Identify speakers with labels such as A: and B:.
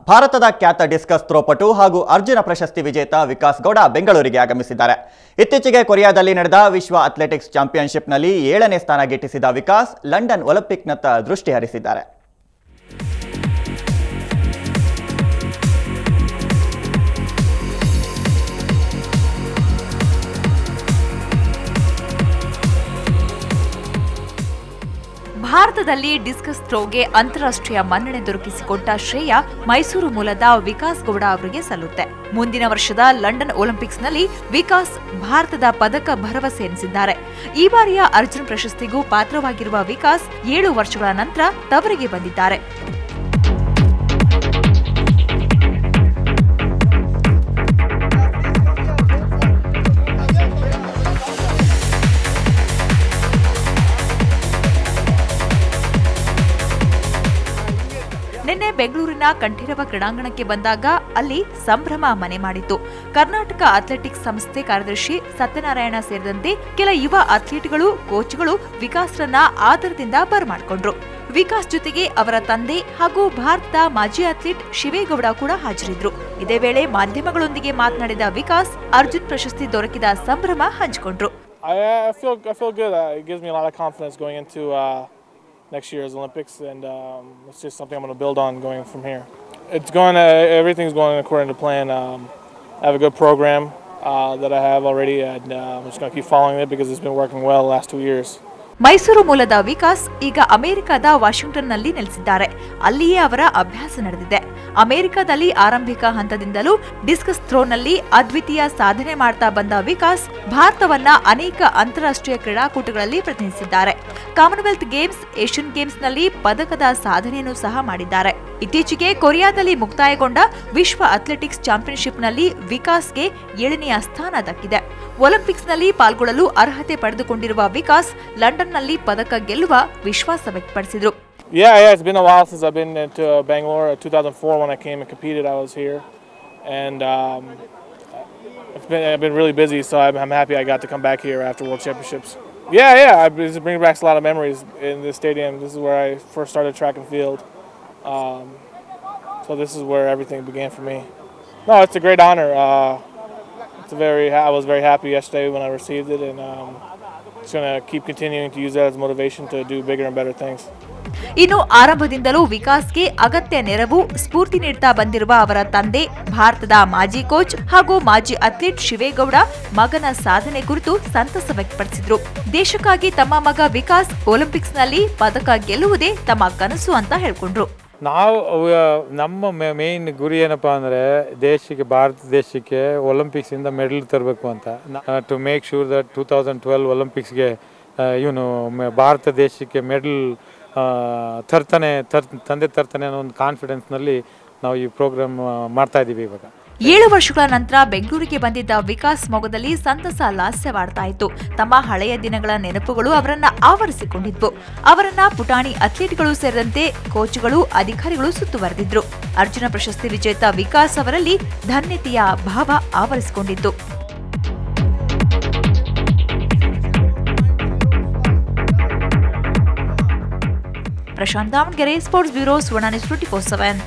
A: ಭಾರತದ ಖ್ಯಾತ ಡಿಸ್ಕಸ್ ಥ್ರೋಪಟು ಹಾಗೂ ಅರ್ಜುನ ಪ್ರಶಸ್ತಿ ವಿಜೇತ ವಿಕಾಸ್ ಗೌಡ ಬೆಂಗಳೂರಿಗೆ ಆಗಮಿಸಿದ್ದಾರೆ. ಇತ್ತೀಚೆಗೆ ಕೊರಿಯಾದಲ್ಲಿ ನಡೆದ ವಿಶ್ವ ಅಥ್ಲೆಟಿಕ್ಸ್ ಚಾಂಪಿಯನ್ಶಿಪ್ನಲ್ಲಿ 7ನೇ ಸ್ಥಾನ ಗಿಟ್ಟಿಸಿದ ವಿಕಾಸ್ ಲಂಡನ್ ಒಲಿಂಪಿಕ್ನತ್ತ ದೃಷ್ಟಿ ಹರಿಸಿದ್ದಾರೆ.
B: ಭಾರತದಲ್ಲಿ ಡಿಸ್ಕಸ್ ಥ್ರೋಗೆ ಅಂತಾರಾಷ್ಟ್ರೀಯ ಮನ್ನಣೆ ದೊರಕಿಸಿಕೊಟ್ಟ ಶ್ರೇಯ ಮೈಸೂರು ಮೂಲದ ವಿಕಾಸ್ ಗೌಡ ಅವರಿಗೆ ಸಲ್ಲುತ್ತೆ. ಮುಂದಿನ ವರ್ಷದ ಲಂಡನ್ ಒಲಿಂಪಿಕ್ಸ್ನಲ್ಲಿ ವಿಕಾಸ್ ಭಾರತದ ಪದಕ ಭರವಸೆ ಎನಿಸಿದ್ದಾರೆ. ಈ ಬಾರಿಯ ಅರ್ಜುನ್ ಪ್ರಶಸ್ತಿಗೂ ಪಾತ್ರವಾಗಿರುವ ವಿಕಾಸ್ 7 ವರ್ಷಗಳ ನಂತರ ತವರಿಗೆ ಬಂದಿದ್ದಾರೆ. ನಿನ್ನೆ ಬೆಂಗಳೂರಿನ ಕಂಠೀರವ ಕ್ರೀಡಾಂಗಣಕ್ಕೆ ಬಂದಾಗ ಅಲ್ಲಿ ಸಂಭ್ರಮ ಮನೆ ಮಾಡಿತ್ತು. ಕರ್ನಾಟಕ ಅಥ್ಲೆಟಿಕ್ಸ್ ಸಂಸ್ಥೆ ಕಾರ್ಯದರ್ಶಿ ಸತ್ಯನಾರಾಯಣ ಸೇರಿದಂತೆ ಕೆಲ ಯುವ ಅಥ್ಲೀಟ್ಗಳು, ಕೋಚ್ಗಳು ವಿಕಾಸ್ರನ್ನ ಆದರದಿಂದ ಬರಮಾಡಿಕೊಂಡ್ರು. ವಿಕಾಸ್ ಜೊತೆಗೆ ಅವರ ತಂದೆ ಹಾಗೂ ಭಾರತದ ಮಾಜಿ ಅಥ್ಲೀಟ್ ಶಿವೇಗೌಡ ಕೂಡ ಹಾಜರಿದ್ರು. ಇದೇ ವೇಳೆ ಮಾಧ್ಯಮಗಳೊಂದಿಗೆ ಮಾತನಾಡಿದ ವಿಕಾಸ್ ಅರ್ಜುನ್ ಪ್ರಶಸ್ತಿ ದೊರಕಿದ ಸಂಭ್ರಮ ಹಂಚಿಕೊಂಡ್ರು.
C: Next year's Olympics, and it's just something I'm going to build on going from here. Everything's going according to plan. I have a good program that I have already, and I'm just going to keep following it because it's been working well the last 2 years.
B: Mysuru ಮೂಲದ ವಿಕಾಸ್ ಈಗ ಅಮೆರಿಕದ ವಾಷಿಂಗ್ಟನ್ನಲ್ಲಿ ನೆಲೆಸಿದ್ದಾರೆ. ಅಲ್ಲಿಯೇ ಅವರ ಅಭ್ಯಾಸ ನಡೆದಿದೆ. ಅಮೆರಿಕದಲ್ಲಿ ಆರಂಭಿಕ ಹಂತದಿಂದಲೂ ಡಿಸ್ಕಸ್ ಥ್ರೋನಲ್ಲಿ ಅದ್ವಿತೀಯ ಸಾಧನೆ ಮಾಡ್ತಾ ಬಂದ ವಿಕಾಸ್ ಭಾರತವನ್ನ ಅನೇಕ ಅಂತಾರಾಷ್ಟ್ರೀಯ ಕ್ರೀಡಾಕೂಟಗಳಲ್ಲಿ ಪ್ರತಿನಿಧಿಸಿದ್ದಾರೆ. ಕಾಮನ್ವೆಲ್ತ್ ಗೇಮ್ಸ್, ಏಷ್ಯನ್ ಗೇಮ್ಸ್ನಲ್ಲಿ ಪದಕದ ಸಾಧನೆಯನ್ನು ಸಹ ಮಾಡಿದ್ದಾರೆ. ಇತ್ತೀಚೆಗೆ ಕೊರಿಯಾದಲ್ಲಿ ಮುಕ್ತಾಯಗೊಂಡ ವಿಶ್ವ ಅಥ್ಲೆಟಿಕ್ಸ್ ಚಾಂಪಿಯನ್ಶಿಪ್ನಲ್ಲಿ ವಿಕಾಸ್ಗೆ 7ನೇ ಸ್ಥಾನ ದಕ್ಕಿದೆ. ಒಲಿಂಪಿಕ್ಸ್ನಲ್ಲಿ ಪಾಲ್ಗೊಳ್ಳಲು ಅರ್ಹತೆ ಪಡೆದುಕೊಂಡಿರುವ ವಿಕಾಸ್ ಲಂಡನ್ನಲ್ಲಿ ಪದಕ ಗೆಲ್ಲುವ ವಿಶ್ವಾಸ ವ್ಯಕ್ತಪಡಿಸಿದರು.
C: Yeah, it's been a while since I've been to Bangalore. 2004 when I came and competed, I was here, and I've been really busy, so I'm happy I got to come back here after World Championships. Yeah, it brings back a lot of memories in this stadium. This is where I first started track and field, so this is where everything began for me. No, it's a great honor. I was very happy yesterday when I received it, and just going to keep continuing to use that as motivation to do bigger and better things.
B: ಇನ್ನು ಆರಂಭದಿಂದಲೂ ವಿಕಾಸ್ಗೆ ಅಗತ್ಯ ನೆರವು, ಸ್ಫೂರ್ತಿ ನೀಡುತ್ತಾ ಬಂದಿರುವ ಅವರ ತಂದೆ, ಭಾರತದ ಮಾಜಿ coach ಹಾಗೂ ಮಾಜಿ ಅಥ್ಲೀಟ್ ಶಿವೇಗೌಡ ಮಗನ ಸಾಧನೆ ಕುರಿತು ಸಂತಸ ವ್ಯಕ್ತಪಡಿಸಿದ್ರು. ದೇಶಕ್ಕಾಗಿ ತಮ್ಮ ಮಗ ವಿಕಾಸ್ ಒಲಿಂಪಿಕ್ಸ್ನಲ್ಲಿ ಪದಕ ಗೆಲ್ಲುವುದೇ ತಮ್ಮ ಕನಸು ಅಂತ ಹೇಳ್ಕೊಂಡ್ರು.
D: ನಮ್ಮ ಮೇನ್ ಗುರಿ ಏನಪ್ಪಾ ಅಂದರೆ ಭಾರತ ದೇಶಕ್ಕೆ ಒಲಿಂಪಿಕ್ಸಿಂದ ಮೆಡಲ್ ತರಬೇಕು ಅಂತ. ಟು ಮೇಕ್ ಶೂರ್ ದಟ್ 2012 ಒಲಿಂಪಿಕ್ಸ್ಗೆ ಭಾರತ ದೇಶಕ್ಕೆ ಮೆಡಲ್ ತಂದೆ ತರ್ತಾನೆ ಅನ್ನೋ ಒಂದು ಕಾನ್ಫಿಡೆನ್ಸ್ನಲ್ಲಿ ನಾವು ಈ ಪ್ರೋಗ್ರಾಮ್ ಮಾಡ್ತಾ ಇದ್ದೀವಿ. ಇವಾಗ
B: 7 ವರ್ಷಗಳ ನಂತರ ಬೆಂಗಳೂರಿಗೆ ಬಂದಿದ್ದ ವಿಕಾಸ್ ಮೊಗದಲ್ಲಿ ಸಂತಸ ಲಾಸ್ಯವಾಡ್ತಾ ಇತ್ತು. ತಮ್ಮ ಹಳೆಯ ದಿನಗಳ ನೆನಪುಗಳು ಅವರನ್ನ ಆವರಿಸಿಕೊಂಡಿದ್ವು. ಅವರನ್ನ ಪುಟಾಣಿ ಅಥ್ಲೀಟ್ಗಳು ಸೇರಿದಂತೆ ಕೋಚ್ಗಳು, ಅಧಿಕಾರಿಗಳು ಸುತ್ತುವರೆದಿದ್ರು. ಅರ್ಜುನ ಪ್ರಶಸ್ತಿ ವಿಜೇತ ವಿಕಾಸ್ ಅವರಲ್ಲಿ ಧನ್ಯತೆಯ ಭಾವ ಆವರಿಸಿಕೊಂಡಿತ್ತು. ಪ್ರಶಾಂತ್ ದಾವಣಗೆರೆ, ಸ್ಪೋರ್ಟ್ಸ್ ಬ್ಯೂರೋ, ಸುವರ್ಣ ನ್ಯೂಸ್ 24/7.